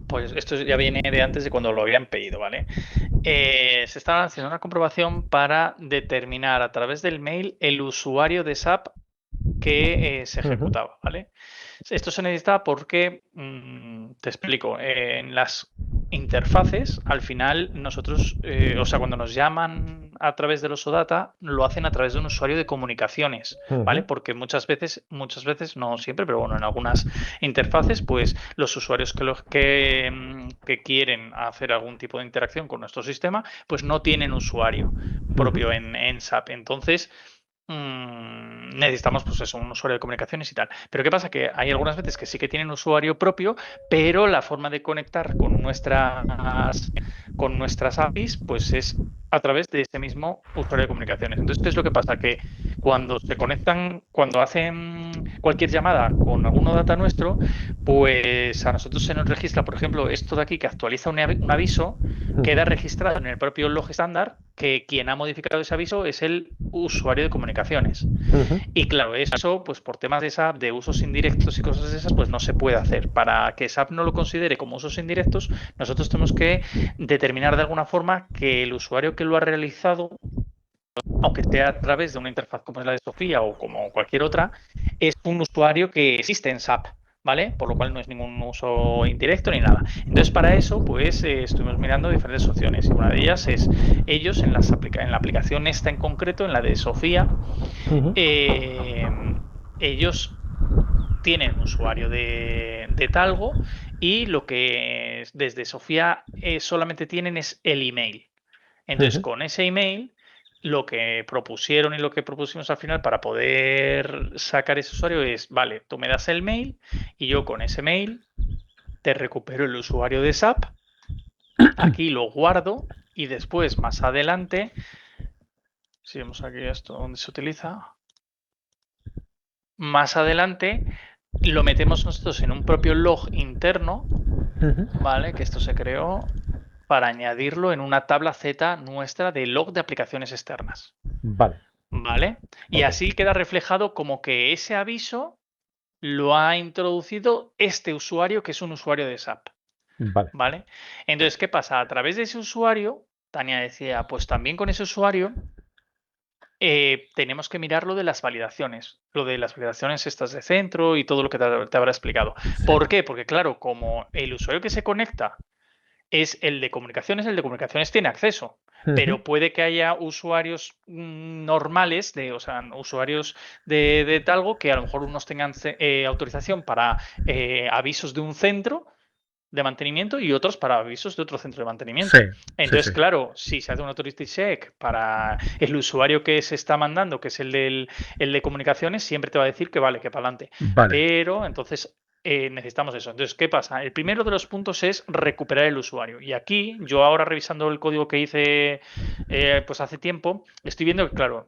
Pues esto ya viene de antes de cuando lo habían pedido, ¿vale? Se estaba haciendo una comprobación para determinar a través del mail el usuario de SAP que se Ujú, ejecutaba, ¿vale? Esto se necesita porque, te explico, en las interfaces, al final nosotros, o sea, cuando nos llaman a través del OSOData, lo hacen a través de un usuario de comunicaciones, ¿vale? ujú, Porque muchas veces, no siempre, pero bueno, en algunas interfaces, pues los usuarios que quieren hacer algún tipo de interacción con nuestro sistema, pues no tienen usuario ujú. propio en SAP. Entonces, necesitamos, pues eso, un usuario de comunicaciones y tal. Pero ¿qué pasa? Que hay algunas veces que sí que tienen usuario propio, pero la forma de conectar con nuestras APIs, pues es a través de ese mismo usuario de comunicaciones. Entonces, ¿qué es lo que pasa? Que cuando se conectan, cuando hacen cualquier llamada con alguno data nuestro, pues a nosotros se nos registra, por ejemplo, esto de aquí que actualiza un aviso, queda Ujú, registrado en el propio log estándar que quien ha modificado ese aviso es el usuario de comunicaciones. ujú. Y claro, eso, pues por temas de SAP, de usos indirectos y cosas de esas, pues no se puede hacer. Para que SAP no lo considere como usos indirectos, nosotros tenemos que determinar de alguna forma que el usuario que lo ha realizado, aunque sea a través de una interfaz como es la de Sofía o como cualquier otra, es un usuario que existe en SAP, ¿vale? Por lo cual no es ningún uso indirecto ni nada. Entonces, para eso, pues estuvimos mirando diferentes opciones y una de ellas es ellos en la aplicación esta en concreto, en la de Sofía, Ujú. eh, ellos tienen un usuario de Talgo y lo que desde Sofía solamente tienen es el email. Entonces, Ujú. con ese email, lo que propusieron y lo que propusimos al final para poder sacar ese usuario es, vale, tú me das el mail y yo con ese mail te recupero el usuario de SAP, aquí lo guardo y después, más adelante, si vemos aquí esto donde se utiliza, más adelante lo metemos nosotros en un propio log interno, Ujú. ¿vale? Que esto se creó para añadirlo en una tabla Z nuestra de log de aplicaciones externas, Vale, ¿vale? Y ok. así queda reflejado como que ese aviso lo ha introducido este usuario que es un usuario de SAP, Vale. ¿vale? Entonces, ¿qué pasa? A través de ese usuario, Tania decía, pues también con ese usuario tenemos que mirar lo de las validaciones estas de centro y todo lo que te habrá explicado. Sí. ¿Por qué? Porque claro, como el usuario que se conecta es el de comunicaciones tiene acceso, Ujú. pero puede que haya usuarios normales, o sea, usuarios de Talgo, que a lo mejor unos tengan autorización para avisos de un centro de mantenimiento y otros para avisos de otro centro de Sí, mantenimiento. sí, sí. Entonces, claro, si se hace un authority check para el usuario que se está mandando, que es el de comunicaciones, siempre te va a decir que vale, que para adelante. Vale. Pero entonces necesitamos eso. Entonces, ¿qué pasa? El primero de los puntos es recuperar el usuario. Y aquí, yo ahora revisando el código que hice pues hace tiempo, estoy viendo que, claro,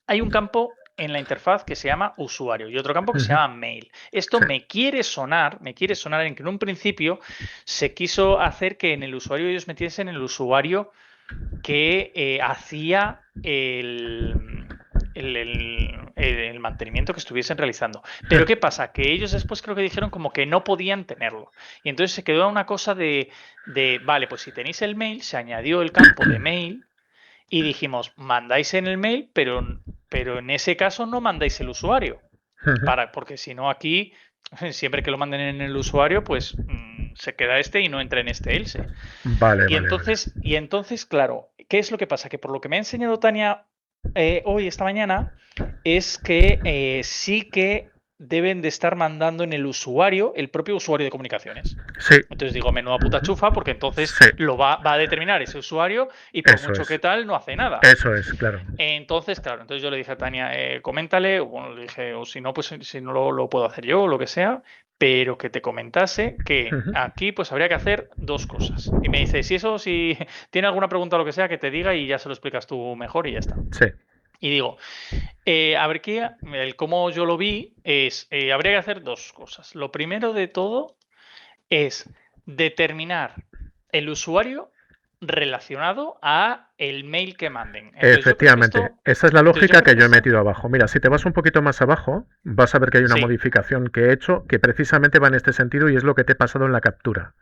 hay un campo en la interfaz que se llama usuario y otro campo que se Ujú. llama mail. Esto Sí. me quiere sonar en que en un principio se quiso hacer que en el usuario ellos metiesen el usuario que hacía el mantenimiento que estuviesen realizando. Pero ¿qué pasa? Que ellos después creo que dijeron como que no podían tenerlo. Y entonces se quedó una cosa vale, pues si tenéis el mail, se añadió el campo de mail y dijimos, mandáis en el mail, pero en ese caso no mandáis el usuario, Ujú. porque si no aquí, siempre que lo manden en el usuario, pues se queda este y no entra en este else. Vale, Y vale, vale. entonces, claro, ¿qué es lo que pasa? Que por lo que me ha enseñado Tania hoy, esta mañana, es que sí que deben de estar mandando en el usuario, el propio usuario de comunicaciones. Sí. Entonces digo, menuda puta Ujú. chufa, porque entonces Sí. va a determinar ese usuario y por Eso mucho que es. tal, no hace nada. Eso es, claro. Entonces, claro, entonces yo le dije a Tania, coméntale, o bueno, le dije, o si no, pues si no lo puedo hacer yo o lo que sea, pero que te comentase que Ujú. aquí pues habría que hacer dos cosas. Y me dice, si tiene alguna pregunta o lo que sea, que te diga y ya se lo explicas tú mejor y ya está. Sí. Y digo, a ver qué, el cómo yo lo vi es, habría que hacer dos cosas. Lo primero de todo es determinar el usuario relacionado a el mail que manden. Entonces, Efectivamente, esa es la entonces lógica creo que yo he esto... metido abajo. Mira, si te vas un poquito más abajo, vas a ver que hay una Sí, modificación que he hecho que precisamente va en este sentido y es lo que te he pasado en la captura.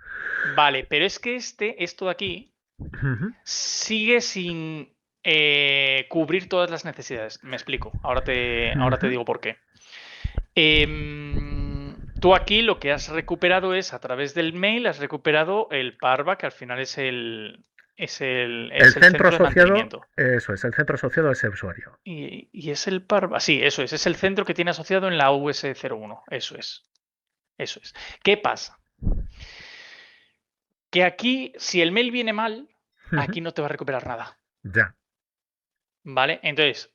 vale, pero es que esto de aquí Ujú, sigue sin cubrir todas las necesidades. Me explico, ahora te ujú. digo por qué. Tú aquí lo que has recuperado es, a través del mail, has recuperado el Parva, que al final El es el centro centro de asociado, mantenimiento. eso es, el centro asociado a ese usuario. Y es el Parva, sí, eso es el centro que tiene asociado en la US01, eso es, eso es. ¿Qué pasa? Que aquí, si el mail viene mal, Ujú. aquí no te va a recuperar nada, Ya. ¿vale? Entonces,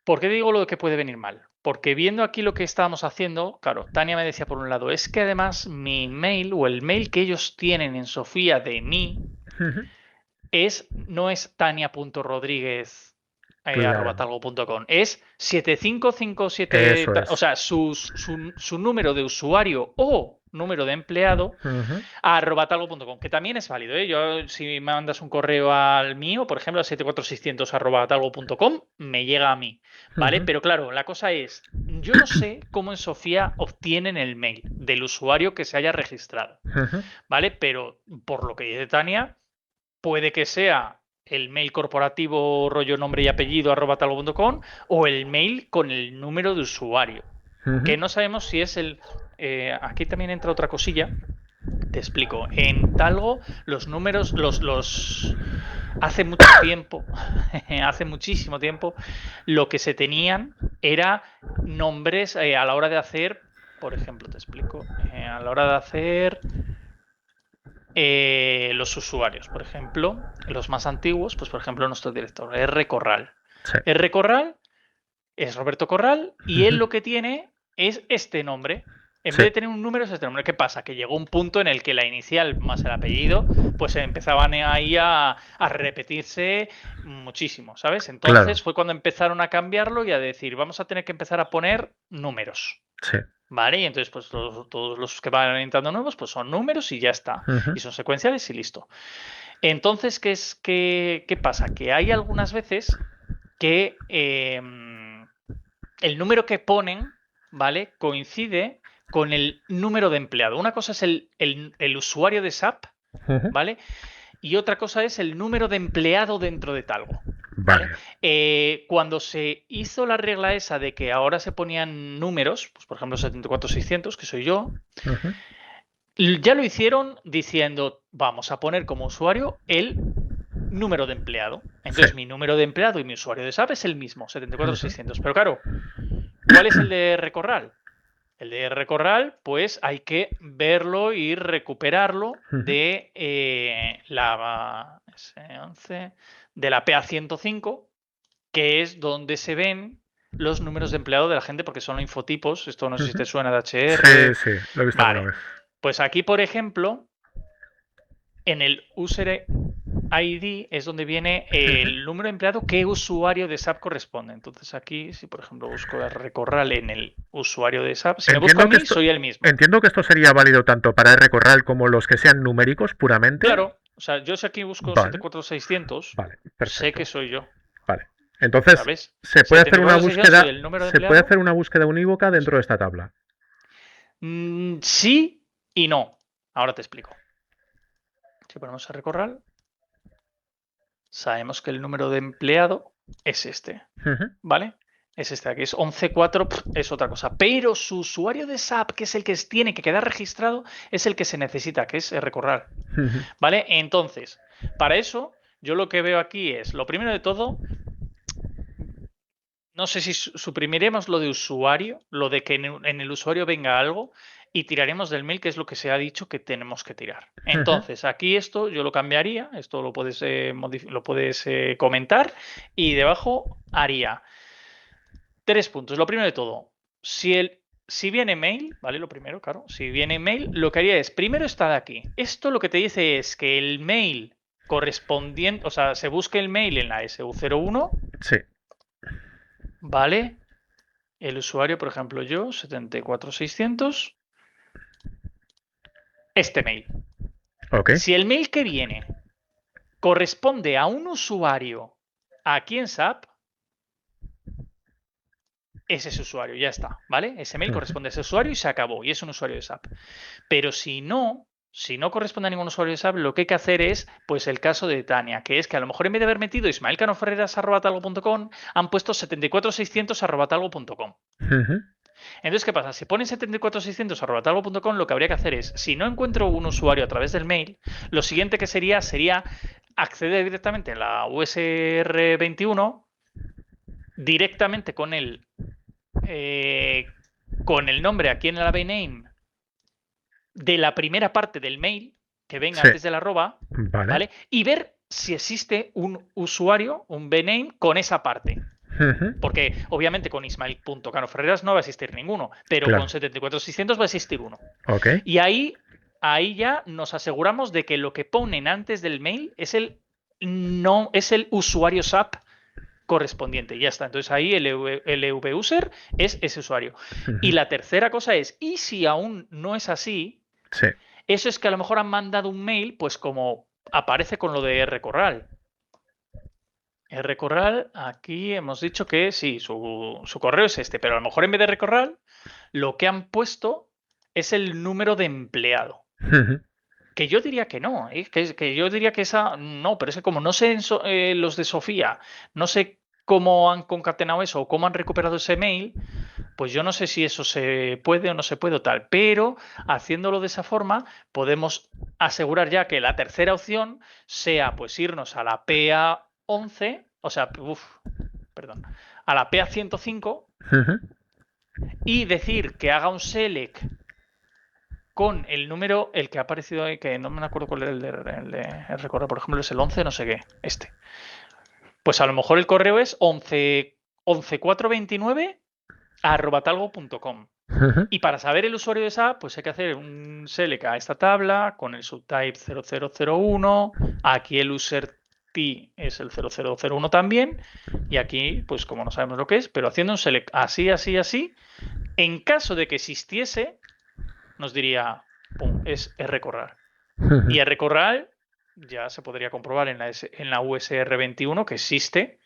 ¿por qué digo lo de que puede venir mal? Porque viendo aquí lo que estábamos haciendo, claro, Tania me decía por un lado, es que además mi mail o el mail que ellos tienen en Sofía de mí Ujú. no es tania.rodríguez Claro, arroba talgo.com, es 7557, eso o es. sea, su número de usuario o número de empleado Ujú, arroba talgo.com, que también es válido, ¿eh? Yo, si me mandas un correo al mío, por ejemplo, a 74600 arroba talgo.com, me llega a mí, ¿vale? ujú, Pero claro, la cosa es, yo no sé cómo en Sofía obtienen el mail del usuario que se haya registrado, ujú. ¿vale? Pero por lo que dice Tania, puede que sea el mail corporativo rollo nombre y apellido arroba talgo.com o el mail con el número de usuario, Ujú. que no sabemos si es el... aquí también entra otra cosilla. Te explico. En Talgo, los números, hace mucho tiempo, hace muchísimo tiempo, lo que se tenían era nombres a la hora de hacer, por ejemplo, te explico, a la hora de hacer los usuarios, por ejemplo, los más antiguos, pues por ejemplo, nuestro director, R. Corral. Sí. R. Corral es Roberto Corral y él Ujú. lo que tiene es este nombre. En Sí, vez de tener un número, es este nombre. ¿Qué pasa? Que llegó un punto en el que la inicial más el apellido, pues empezaban ahí a repetirse muchísimo, ¿sabes? claro. Entonces fue cuando empezaron a cambiarlo y a decir, vamos a tener que empezar a poner números. Sí. ¿Vale? Y entonces, pues todos los que van entrando nuevos, pues son números y ya está. Ujú, Y son secuenciales y listo. Entonces, ¿qué pasa? Que hay algunas veces que el número que ponen, ¿vale? Coincide con el número de empleado. Una cosa es el usuario de SAP, ujú. ¿vale? Y otra cosa es el número de empleado dentro de Talgo, ¿vale? Vale. Cuando se hizo la regla esa de que ahora se ponían números, pues por ejemplo 74600, que soy yo, Ujú. ya lo hicieron diciendo, vamos a poner como usuario el número de empleado. Sí. Entonces mi número de empleado y mi usuario de SAP es el mismo, Ujú. 74600. Pero claro, ¿cuál es el de Recorral? El de Recorral, pues hay que verlo y recuperarlo Ujú. de la S11, de la PA105, que es donde se ven los números de empleado de la gente, porque son infotipos. Esto no sé si Ujú. te suena de Sí, HR. sí, lo he visto alguna Vale. vez. Pues aquí, por ejemplo, en el user ID es donde viene Ujú. el número de empleado que usuario de SAP corresponde. Entonces aquí, si por ejemplo busco Recorral en el usuario de SAP, si me busco a Entiendo que mí, esto, soy el mismo. entiendo que esto sería válido tanto para R Corral como los que sean numéricos puramente. Claro, o sea, yo si aquí busco Vale, 74600, vale, sé que perfecto. soy yo, Vale. Entonces, ¿sabes? se puede hacer una 74600 soy búsqueda, el número de se puede empleado. hacer una búsqueda unívoca dentro de esta tabla. Sí y no. Ahora te explico. Si ponemos Recorral, sabemos que el número de empleado es este. Ujú. ¿Vale? Es este de aquí, es 11.4, es otra cosa. Pero su usuario de SAP, que es el que tiene que quedar registrado, es el que se necesita, que es Recorral. Ujú. ¿Vale? Entonces, para eso, yo lo que veo aquí es, lo primero de todo, no sé si suprimiremos lo de usuario, lo de que en el usuario venga algo, y tiraremos del mail, que es lo que se ha dicho que tenemos que tirar. Ujú. Entonces, aquí esto yo lo cambiaría, esto lo puedes, lo puedes comentar, y debajo haría 3 puntos. Lo primero de todo, si viene mail, ¿vale? Lo primero, claro, si viene mail, lo que haría es, primero está de aquí. Esto lo que te dice es que el mail correspondiente, o sea, se busque el mail en la SU01, Sí. ¿vale? El usuario, por ejemplo, yo, 74600, este mail. Ok. Si el mail que viene corresponde a un usuario aquí en SAP, es ese usuario, ya está, ¿vale? Ese mail corresponde a ese usuario y se acabó, y es un usuario de SAP. Pero si no corresponde a ningún usuario de SAP, lo que hay que hacer es, pues el caso de Tania, que es que a lo mejor en vez de haber metido ismaelcanoferreras@talgo.com, han puesto 74600@talgo.com. Entonces, ¿qué pasa? Si ponen 74600@talgo.com, lo que habría que hacer es, si no encuentro un usuario a través del mail, lo siguiente que sería acceder directamente a la USR 21, directamente con el nombre aquí en el ABName name de la primera parte del mail que venga antes del arroba, ¿vale? Y ver si existe un usuario, un bname con esa parte. Porque obviamente con ismael.canoferreras no va a existir ninguno, pero con 74600 va a existir uno. Y ahí ya nos aseguramos de que lo que ponen antes del mail es el usuario SAP correspondiente. Y ya está. Entonces ahí el EV-user es ese usuario. Y la tercera cosa es, ¿y si aún no es así? Sí. Eso es que a lo mejor han mandado un mail, pues como aparece con lo de rcorral. Rcorral, aquí hemos dicho que sí, su correo es este, pero a lo mejor en vez de rcorral, lo que han puesto es el número de empleado. Que yo diría que no, que yo diría que esa no, pero es que como no sé los de Sofía, no sé cómo han concatenado eso o cómo han recuperado ese mail, pues yo no sé si eso se puede o no se puede o tal, pero haciéndolo de esa forma podemos asegurar ya que la tercera opción sea pues irnos a la PA11, o sea, a la PA105 y decir que haga un select con el número, el que ha aparecido ahí, que no me acuerdo cuál era el de recorrer, por ejemplo, es el 11, no sé qué, este. Pues a lo mejor el correo es 11429@talgo.com. Y para saber el usuario de esa, pues hay que hacer un select a esta tabla con el subtype 0001. Aquí el user T es el 0001 también. Y aquí, pues como no sabemos lo que es, pero haciendo un select así, así, así, en caso de que existiese, nos diría, pum, es rcorral. Y rcorral ya se podría comprobar en la USR 21 que existe.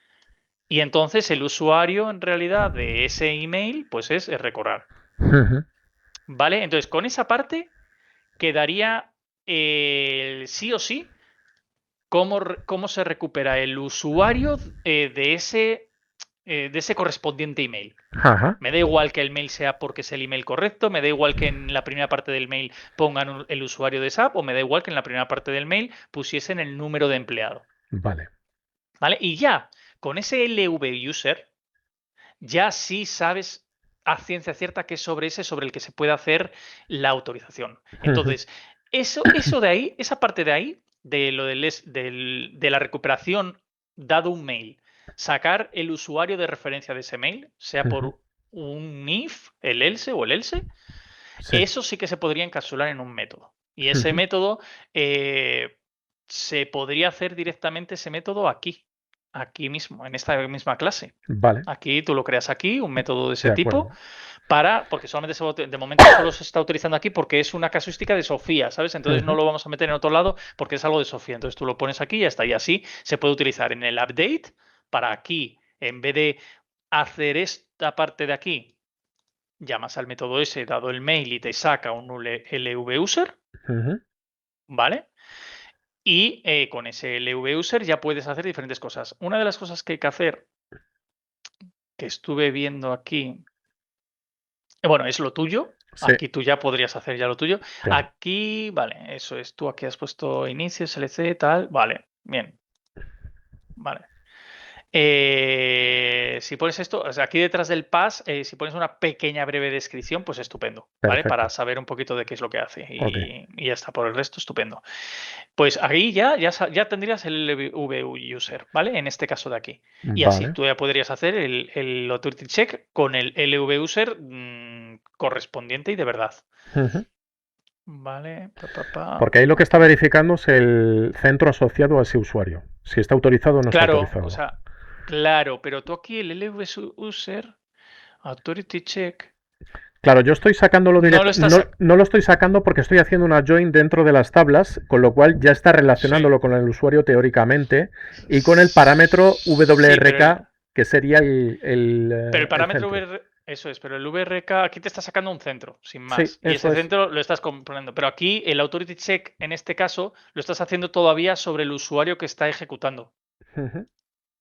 Y entonces el usuario en realidad de ese email pues es rcorral. ¿Vale? Entonces con esa parte quedaría sí o sí cómo se recupera el usuario de ese correspondiente email. Me da igual que el mail sea porque es el email correcto, me da igual que en la primera parte del mail pongan el usuario de SAP o me da igual que en la primera parte del mail pusiesen el número de empleado. Vale. Y ya, con ese LV user, ya sí sabes a ciencia cierta que es sobre el que se puede hacer la autorización. Entonces, eso de ahí, esa parte de ahí, de lo de la recuperación dado un mail, sacar el usuario de referencia de ese mail, sea por un if, el else o el else, eso sí que se podría encapsular en un método. Y ese método se podría hacer directamente ese método aquí mismo, en esta misma clase. Vale. Aquí tú lo creas aquí, un método de ese tipo, porque solamente de momento solo se está utilizando aquí porque es una casuística de Sofía, ¿sabes? Entonces no lo vamos a meter en otro lado porque es algo de Sofía. Entonces tú lo pones aquí y ya está. Y así se puede utilizar en el update para aquí, en vez de hacer esta parte de aquí, llamas al método ese, dado el mail y te saca un LV user, ¿vale? Y con ese LV user ya puedes hacer diferentes cosas. Una de las cosas que hay que hacer, que estuve viendo aquí, bueno, es lo tuyo. Sí. Aquí tú ya podrías hacer ya lo tuyo. Claro. Aquí, vale, eso es. Tú aquí has puesto inicio, SLC, tal. Vale, bien. Vale. Si pones esto, o sea, aquí detrás del pass, si pones una pequeña breve descripción, pues estupendo, ¿vale? Perfecto. Para saber un poquito de qué es lo que hace. Ok. Y ya está, por el resto, estupendo. Pues ahí ya tendrías el LV user, ¿vale? En este caso de aquí. Y así Vale. tú ya podrías hacer el authority check con el LV user correspondiente y de verdad. Vale. Porque ahí lo que está verificando es el centro asociado a ese usuario. Si está autorizado o no está autorizado. O sea, claro, pero tú aquí el LV user, authority check. Claro, yo estoy sacándolo No directo. lo estás... No, no lo estoy sacando porque estoy haciendo una join dentro de las tablas, con lo cual ya está Sí. relacionándolo con el usuario teóricamente y con el parámetro Sí, WRK, que sería pero el el parámetro centro. VR, eso es, pero el VRK aquí te está sacando un centro, sin Sí, más. Y eso ese es. centro lo estás componiendo. Pero aquí el authority check, en este caso, lo estás haciendo todavía sobre el usuario que está ejecutando. Ujú.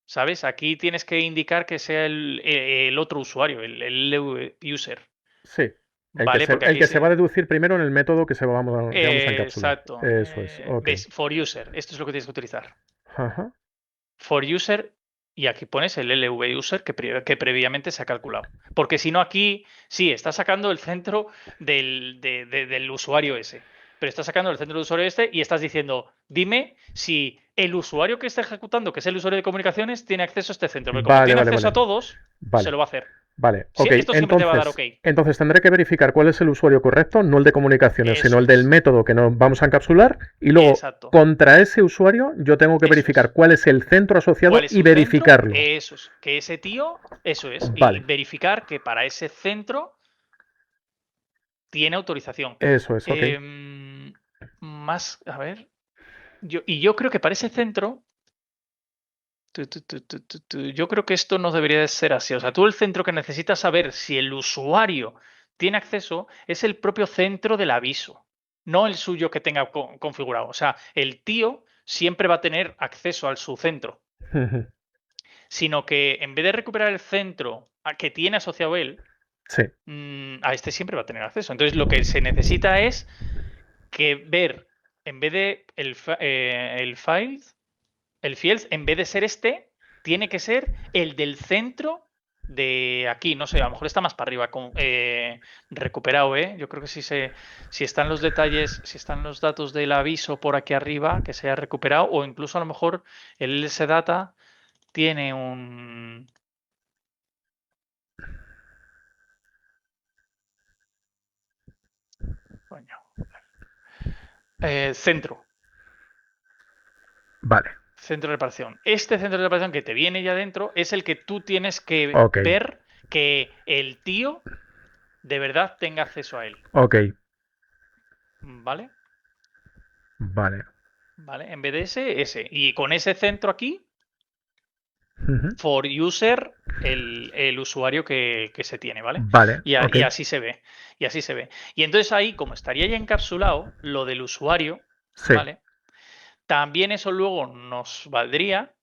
¿Sabes? Aquí tienes que indicar que sea el otro usuario, el LV user. Sí. ¿Vale? Porque El aquí que se va a se. deducir primero en el método que vamos a encapsular. Exacto. Eso es. Ok. ¿Ves? For user. Esto es lo que tienes que utilizar. Ajá. For user. Y aquí pones el LV user que previamente se ha calculado. Porque si no, aquí sí, está sacando el centro del usuario ese. Pero está sacando el centro del usuario este y estás diciendo, dime si el usuario que está ejecutando, que es el usuario de comunicaciones, tiene acceso a este centro. Pero como Vale, tiene vale, acceso a vale. todos, se Vale. lo va a hacer. Vale, Sí, ok. esto siempre te va a dar OK. Entonces tendré que verificar cuál es el usuario correcto, no el de comunicaciones, sino Eso el del es. método que nos vamos a encapsular. Y luego, Exacto. contra ese usuario, yo tengo que Eso verificar es. cuál es el centro ¿Cuál asociado es y su centro? verificarlo. Eso es. Que ese tío, eso es. Y Vale, verificar que para ese centro tiene autorización. eso es, ok. Más, a ver. Yo creo que para ese centro, yo creo que esto no debería de ser así. O sea, tú el centro que necesitas saber si el usuario tiene acceso es el propio centro del aviso, no el suyo que tenga configurado. O sea, el tío siempre va a tener acceso al su centro, Ujú. sino que en vez de recuperar el centro que tiene asociado él, Sí, a este siempre va a tener acceso. Entonces, lo que se necesita es que ver, en vez de el file, el fields, en vez de ser este, tiene que ser el del centro de aquí. No sé, a lo mejor está más para arriba, recuperado, ¿eh? Yo creo que si están los detalles, si están los datos del aviso por aquí arriba, que se haya recuperado, o incluso a lo mejor el LS Data tiene un. Coño, centro. vale, Centro de reparación. Este centro de reparación que te viene ya dentro es el que tú tienes que ok, ver que el tío de verdad tenga acceso a él. ok, ¿Vale? vale. ¿Vale? En vez de ese. Y con ese centro aquí, Ujú. for user, el usuario que se tiene, ¿vale? Vale, ok. Y así se ve. Y así se ve. Y entonces ahí, como estaría ya encapsulado lo del usuario, Sí. ¿vale? También eso luego nos valdría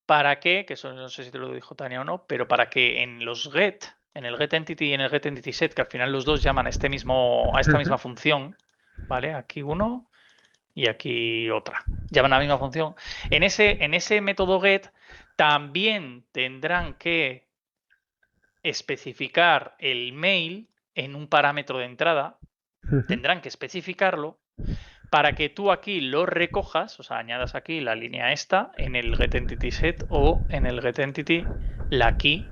para que eso no sé si te lo dijo Tania o no, pero para que en los get, en el get entity y en el get entity set, que al final los dos llaman a esta Ujú. misma función, ¿vale? Aquí uno y aquí otra. Llaman a la misma función. En ese método get también tendrán que especificar el mail en un parámetro de entrada. Ujú. Tendrán que especificarlo para que tú aquí lo recojas, o sea, añadas aquí la línea esta en el getEntitySet o en el getEntity la key,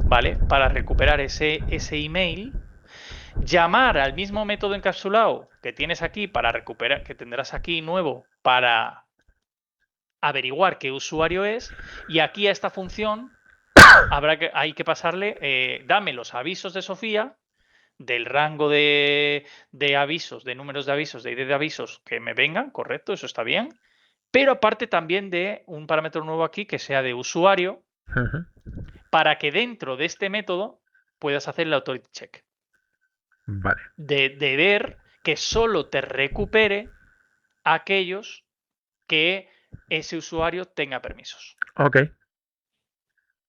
¿vale? Para recuperar ese email, llamar al mismo método encapsulado que tienes aquí para recuperar, que tendrás aquí nuevo para averiguar qué usuario es, y aquí a esta función hay que pasarle, dame los avisos de Sofía del rango de avisos, de números de avisos, de ID de avisos que me vengan, correcto, eso está bien. Pero aparte también de un parámetro nuevo aquí que sea de usuario, Ujú. para que dentro de este método puedas hacer el authority check. Vale, De ver que solo te recupere aquellos que ese usuario tenga permisos. ok.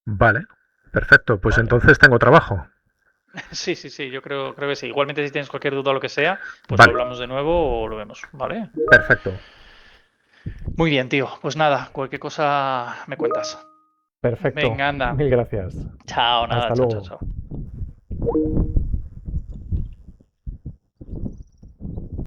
Vale, perfecto. Pues ¿Vale? entonces tengo trabajo. Sí, sí, sí, yo creo que sí. Igualmente, si tienes cualquier duda o lo que sea, pues lo Vale, hablamos de nuevo o lo vemos, ¿vale? perfecto. Muy bien, tío. Pues nada, cualquier cosa me cuentas. Perfecto. Venga, anda. Mil gracias. Chao, nada, Hasta chao, chao, luego. chao.